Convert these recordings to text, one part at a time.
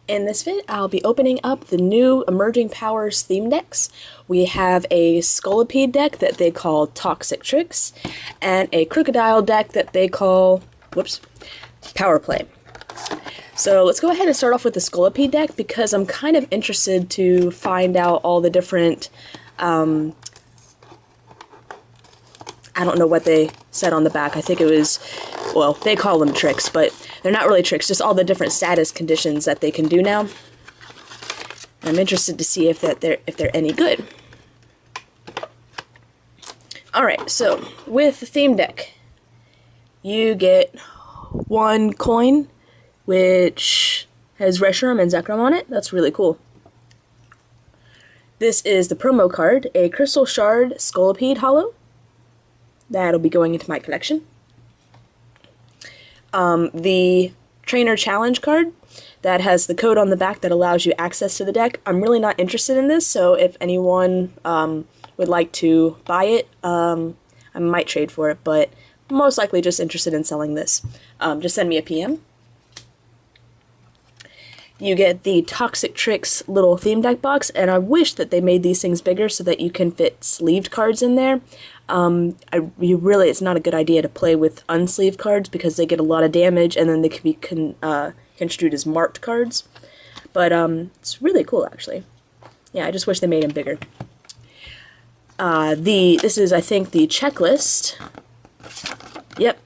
In this vid, I'll be opening up the new Emerging Powers theme decks. We have a Scolipede deck that they call Toxic Tricks, and a Crocodile deck that they call, Power Play. So let's go ahead and start off with the Scolipede deck because I'm kind of interested to find out all the different, I don't know what they said on the back. I think it was, well, they call them tricks, but they're not really tricks, just all the different status conditions that they can do now. I'm interested to see if they're any good. Alright, so with the theme deck, you get one coin, which has Reshiram and Zekrom on it. That's really cool. This is the promo card, a Crystal Shard Scolipede Hollow. That'll be going into my collection. The Trainer Challenge card that has the code on the back that allows you access to the deck. I'm really not interested in this, so if anyone would like to buy it, I might trade for it, but most likely just interested in selling this. Just send me a PM. You get the Toxic Tricks little theme deck box, and I wish that they made these things bigger so that you can fit sleeved cards in there. It's not a good idea to play with unsleeved cards because they get a lot of damage and then they can be construed as marked cards. But it's really cool, actually. Yeah, I just wish they made them bigger. This is, I think, the checklist. Yep.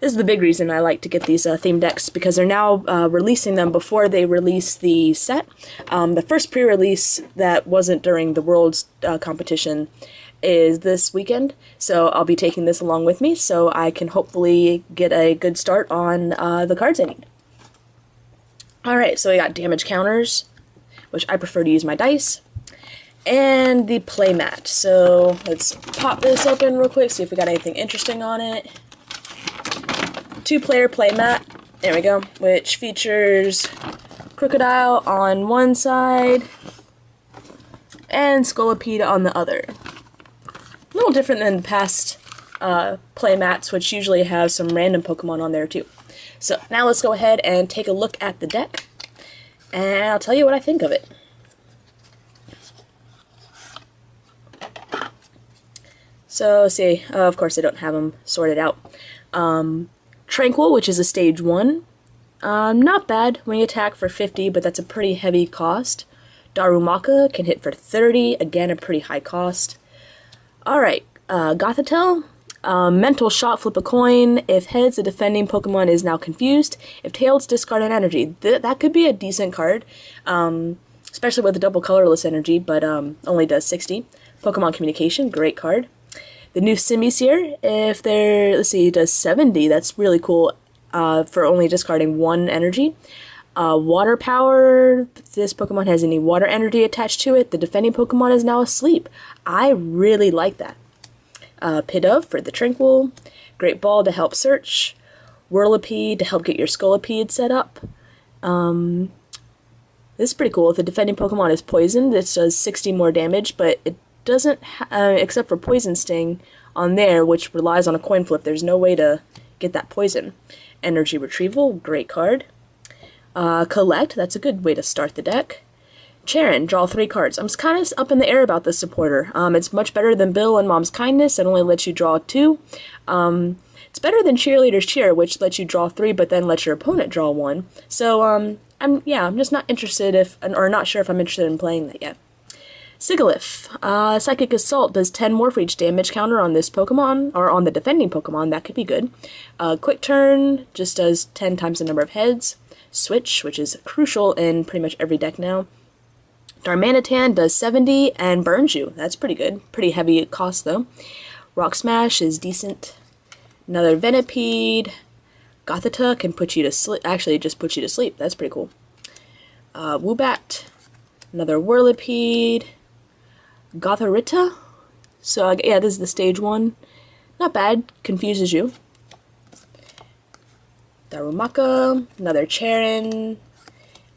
This is the big reason I like to get these theme decks, because they're now releasing them before they release the set. The first pre-release that wasn't during the Worlds competition is this weekend, so I'll be taking this along with me so I can hopefully get a good start on the cards I need. Alright, so we got damage counters, which I prefer to use my dice, and the playmat. So let's pop this open real quick, see if we got anything interesting on it. 2-player playmat, there we go, which features Crocodile on one side and Scolipede on the other. A little different than past playmats, which usually have some random Pokemon on there too. So now let's go ahead and take a look at the deck, and I'll tell you what I think of it. So let's see, of course I don't have them sorted out. Tranquil, which is a stage 1. Not bad when you attack for 50, but that's a pretty heavy cost. Darumaka can hit for 30, again a pretty high cost. Alright, Gothitelle. Mental Shot, flip a coin. If heads, the defending Pokemon is now confused. If tails, discard an energy. That could be a decent card, especially with the double colorless energy, but only does 60. Pokemon Communication, great card. The new Simisear, if they're, let's see, does 70, that's really cool for only discarding 1 energy. Water Power, if this Pokemon has any water energy attached to it, the defending Pokemon is now asleep. I really like that. Pidove for the Tranquil, Great Ball to help search, Whirlipede to help get your Scolipede set up. This is pretty cool. If the defending Pokemon is poisoned, this does 60 more damage, but it doesn't, except for Poison Sting on there, which relies on a coin flip. There's no way to get that poison. Energy Retrieval, great card. Collect, that's a good way to start the deck. Cheren, draw 3 cards. I'm kind of up in the air about this supporter. It's much better than Bill and Mom's Kindness. It only lets you draw 2. It's better than Cheerleader's Cheer, which lets you draw 3, but then lets your opponent draw 1. So, I'm just not interested or not sure if I'm interested in playing that yet. Sigilyph. Psychic Assault does 10 more for each damage counter on this Pokemon, or on the defending Pokemon. That could be good. Quick Turn just does 10 times the number of heads. Switch, which is crucial in pretty much every deck now. Darmanitan does 70 and burns you. That's pretty good. Pretty heavy cost though. Rock Smash is decent. Another Venipede. Gothita can put you to sleep. Actually, it just puts you to sleep. That's pretty cool. Woobat. Another Whirlipede. Gothorita. So yeah, this is the stage 1. Not bad. Confuses you. Darumaka. Another Cheren.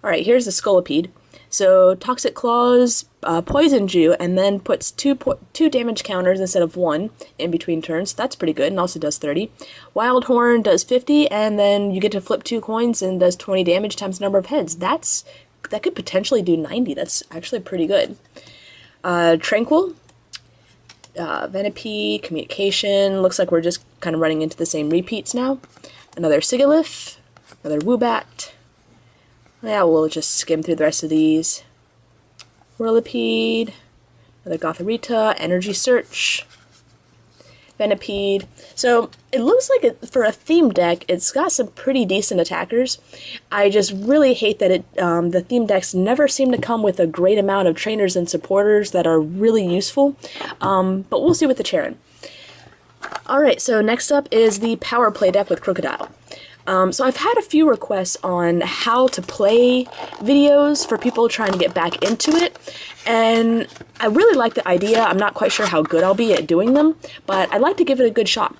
Alright, here's the Scolipede. So Toxic Claws poisons you and then puts two damage counters instead of 1 in between turns. That's pretty good, and also does 30. Wild Horn does 50, and then you get to flip 2 coins and does 20 damage times the number of heads. That's that could potentially do 90. That's actually pretty good. Tranquil, Venipede, Communication. Looks like we're just kind of running into the same repeats now. Another Sigilyph, another Woobat. Yeah, we'll just skim through the rest of these. Whirlipede, another Gothorita, Energy Search, Venipede. So it looks like for a theme deck, it's got some pretty decent attackers. I just really hate that the theme decks never seem to come with a great amount of trainers and supporters that are really useful. But we'll see with the Cheren. Alright, so next up is the Power Play deck with Krookodile. So I've had a few requests on how to play videos for people trying to get back into it, and I really like the idea. I'm not quite sure how good I'll be at doing them, but I'd like to give it a good shot.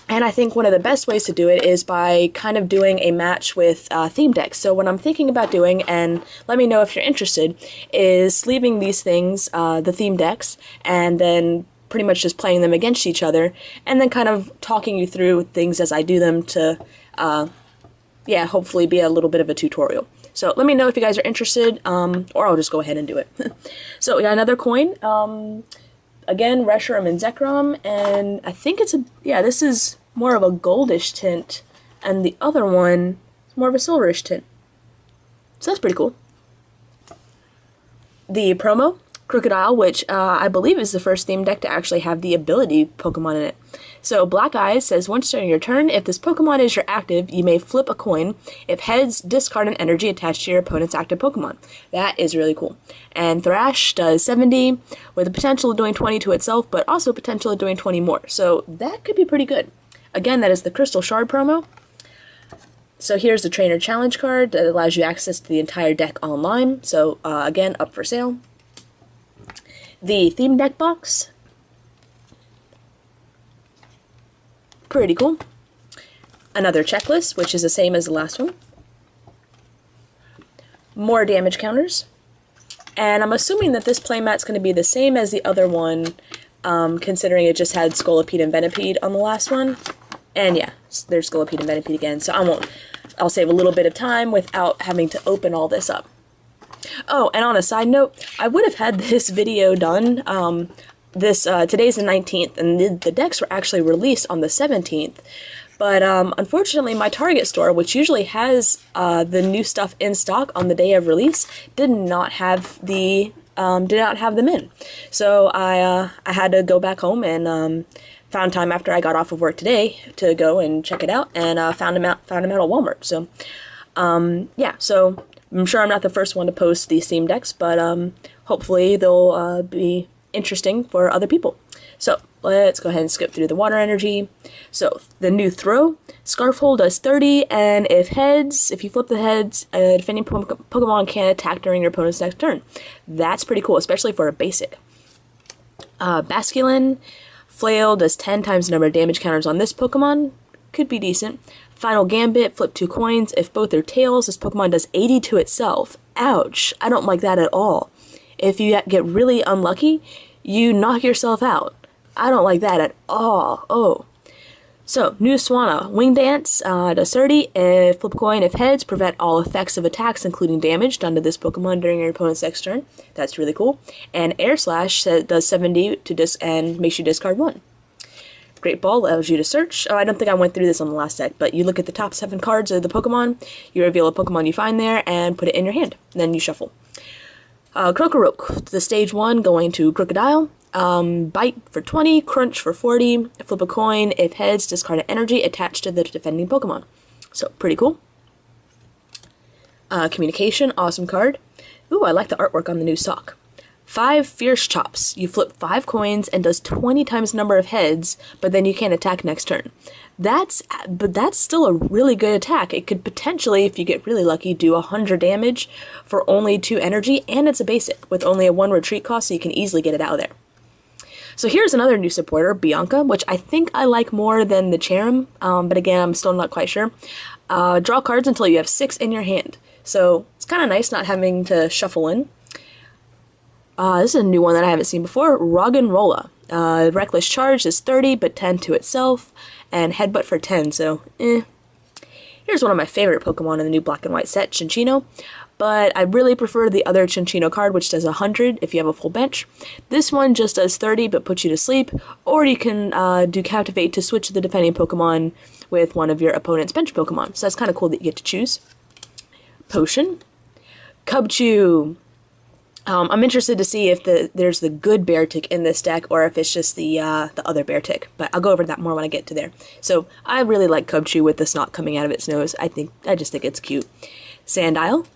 And I think one of the best ways to do it is by kind of doing a match with theme decks. So what I'm thinking about doing, and let me know if you're interested, is leaving these things, the theme decks, and then pretty much just playing them against each other, and then kind of talking you through things as I do them to yeah, hopefully be a little bit of a tutorial. So let me know if you guys are interested, or I'll just go ahead and do it. So we got another coin. Again, Reshiram and Zekrom, and I think it's yeah, this is more of a goldish tint, and the other one is more of a silverish tint. So that's pretty cool. The promo, Krookodile, which I believe is the first theme deck to actually have the ability Pokemon in it. So Black Eyes says, once during your turn, if this Pokemon is your active, you may flip a coin. If heads, discard an energy attached to your opponent's active Pokemon. That is really cool. And Thrash does 70, with the potential of doing 20 to itself, but also potential of doing 20 more. So that could be pretty good. Again, that is the Crystal Shard promo. So here's the Trainer Challenge card that allows you access to the entire deck online. So again, up for sale. The theme deck box. Pretty cool. Another checklist, which is the same as the last one. More damage counters. And I'm assuming that this playmat's going to be the same as the other one, considering it just had Scolipede and Venipede on the last one. And yeah, there's Scolipede and Venipede again, so I'll save a little bit of time without having to open all this up. Oh, and on a side note, I would have had this video done, today's the 19th, and the decks were actually released on the 17th. But unfortunately, my Target store, which usually has the new stuff in stock on the day of release, did not have them in. So I had to go back home and found time after I got off of work today to go and check it out, and found them out at Walmart. So yeah, so I'm sure I'm not the first one to post these theme decks, but hopefully they'll be interesting for other people. So let's go ahead and skip through the water energy. So the new throw, Scarf Hole does 30, and if you flip the heads, a defending Pokemon can attack during your opponent's next turn. That's pretty cool, especially for a basic. Basculin, Flail does 10 times the number of damage counters on this Pokemon. Could be decent. Final Gambit, flip 2 coins. If both are tails, this Pokemon does 80 to itself. Ouch, I don't like that at all. If you get really unlucky, you knock yourself out. I don't like that at all. Oh. So, new Swanna, Wing Dance, does 30. If flip a coin, if heads, prevent all effects of attacks, including damage, done to this Pokemon during your opponent's next turn. That's really cool. And Air Slash does 70 and makes you discard 1. Great Ball allows you to search. Oh, I don't think I went through this on the last deck, but you look at the top 7 cards of the Pokemon, you reveal a Pokemon you find there, and put it in your hand. Then you shuffle. Krokorok, the stage 1 going to Krookodile. Bite for 20, Crunch for 40, flip a coin, if heads, discard an energy attached to the defending Pokemon. So, pretty cool. Communication, awesome card. Ooh, I like the artwork on the new sock. 5 Fierce Chops. You flip 5 coins and does 20 times the number of heads, but then you can't attack next turn. That's still a really good attack. It could potentially, if you get really lucky, do 100 damage for only 2 energy, and it's a basic with only a 1 retreat cost, so you can easily get it out of there. So here's another new supporter, Bianca, which I think I like more than the Cherrim, but again, I'm still not quite sure. Draw cards until you have 6 in your hand. So it's kind of nice not having to shuffle in. This is a new one that I haven't seen before, Roggenrola. Reckless Charge is 30, but 10 to itself, and Headbutt for 10, so Here's one of my favorite Pokemon in the new Black and White set, Chinchino. but I really prefer the other Cinccino card, which does 100 if you have a full bench. This one just does 30 but puts you to sleep, or you can do Captivate to switch the defending Pokemon with one of your opponent's bench Pokemon. So that's kind of cool that you get to choose. Potion. Cubchoo. I'm interested to see if there's the good Beartic in this deck, or if it's just the other Beartic, but I'll go over that more when I get to there. So I really like Cubchoo with the snot coming out of its nose. I just think it's cute. Sandile,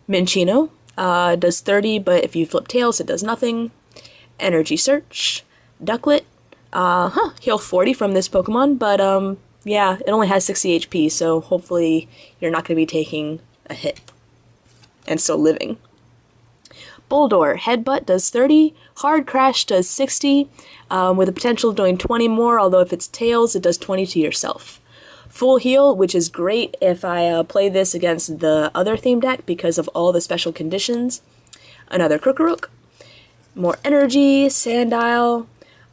Minccino, does 30, but if you flip tails, it does nothing. Energy Search, Ducklett, heal 40 from this Pokemon, but yeah, it only has 60 HP, so hopefully you're not going to be taking a hit and still living. Boldore, Headbutt does 30, Hard Crash does 60, with the potential of doing 20 more, although if it's Tails, it does 20 to yourself. Full Heal, which is great if I play this against the other theme deck because of all the special conditions. Another Krokorok. More Energy, Sandile.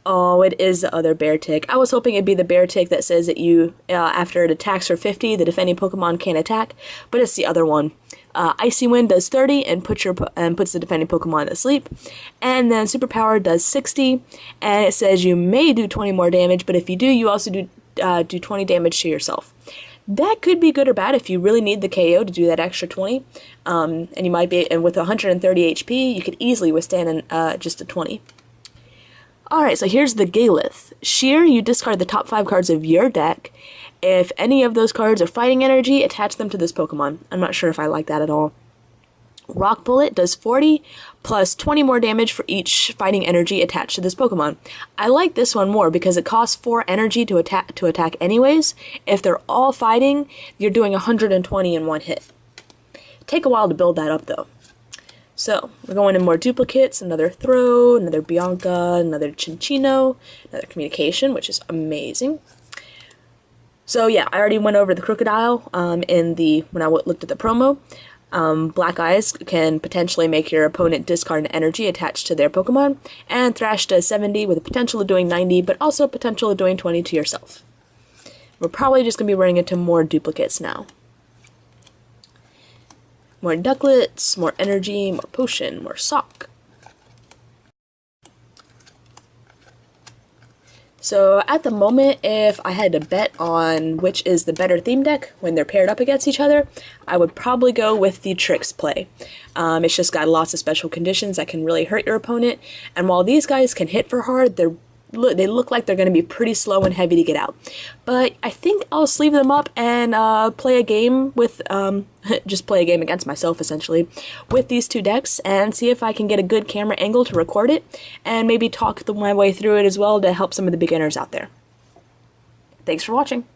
Oh, it is the other Beartic. I was hoping it'd be the Beartic that says that you, after it attacks for 50, the defending Pokemon can't attack, but it's the other one. Icy Wind does 30 and puts the defending Pokemon to sleep. And then Superpower does 60, and it says you may do 20 more damage, but if you do, you also do 20 damage to yourself. That could be good or bad if you really need the KO to do that extra 20. And you might be, and with 130 HP, you could easily withstand just a 20. Alright, so here's the Galith. Sheer, you discard the top 5 cards of your deck. If any of those cards are fighting energy, attach them to this Pokemon. I'm not sure if I like that at all. Rock Bullet does 40, plus 20 more damage for each fighting energy attached to this Pokemon. I like this one more because it costs 4 energy to attack anyways. If they're all fighting, you're doing 120 in one hit. Take a while to build that up though. So, we're going in more duplicates, another Throw, another Bianca, another Cinccino, another Communication, which is amazing. So yeah, I already went over the Crocodile when I looked at the promo. Black Eyes can potentially make your opponent discard an energy attached to their Pokemon, and Thrash does 70 with a potential of doing 90, but also a potential of doing 20 to yourself. We're probably just going to be running into more duplicates now. More Ducklets, more Energy, more Potion, more Sock. So at the moment, if I had to bet on which is the better theme deck when they're paired up against each other, I would probably go with the Tricks play. It's just got lots of special conditions that can really hurt your opponent, and while these guys can hit for hard, they look like they're going to be pretty slow and heavy to get out. But I think I'll sleeve them up and play a game with, just play a game against myself essentially, with these two decks and see if I can get a good camera angle to record it and maybe talk my way through it as well to help some of the beginners out there. Thanks for watching.